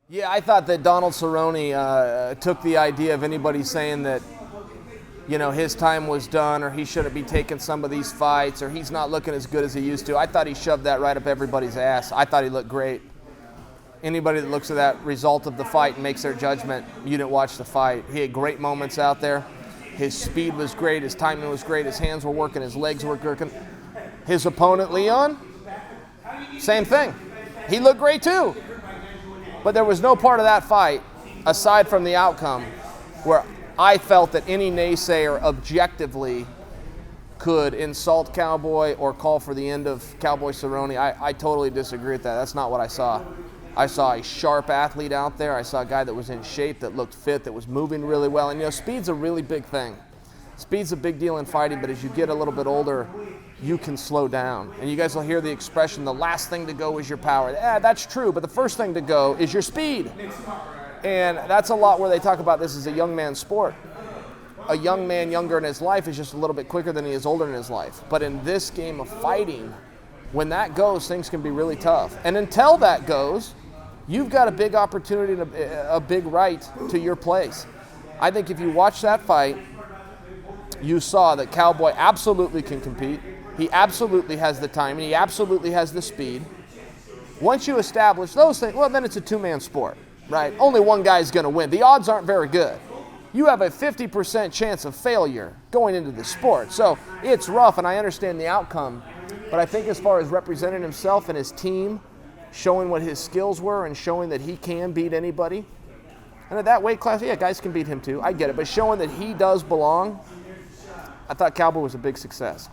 Yeah, I thought that Donald Cerrone took the idea of anybody saying that, his time was done or he shouldn't be taking some of these fights or he's not looking as good as he used to. I thought he shoved that right up everybody's ass. I thought he looked great. Anybody that looks at that result of the fight and makes their judgment, you didn't watch the fight. He had great moments out there. His speed was great. His timing was great. His hands were working. His legs were working. His opponent, Leon, same thing. He looked great too. But there was no part of that fight, aside from the outcome, where I felt that any naysayer objectively could insult Cowboy or call for the end of Cowboy Cerrone. I totally disagree with that. That's not what I saw. I saw a sharp athlete out there. I saw a guy that was in shape, that looked fit, that was moving really well. And, speed's a really big thing. Speed's a big deal in fighting, but as you get a little bit older, you can slow down. And you guys will hear the expression, the last thing to go is your power. Yeah, that's true, but the first thing to go is your speed. And that's a lot where they talk about this as a young man's sport. A young man younger in his life is just a little bit quicker than he is older in his life. But in this game of fighting, when that goes, things can be really tough. And until that goes, you've got a big opportunity and a big right to your place. I think if you watch that fight, you saw that Cowboy absolutely can compete. He absolutely has the time, and he absolutely has the speed. Once you establish those things, well, then it's a two-man sport, right? Only one guy's going to win. The odds aren't very good. You have a 50% chance of failure going into the sport. So it's rough, and I understand the outcome. But I think as far as representing himself and his team, showing what his skills were and showing that he can beat anybody, and at that weight class, yeah, guys can beat him too. I get it. But showing that he does belong, I thought Cowboy was a big success.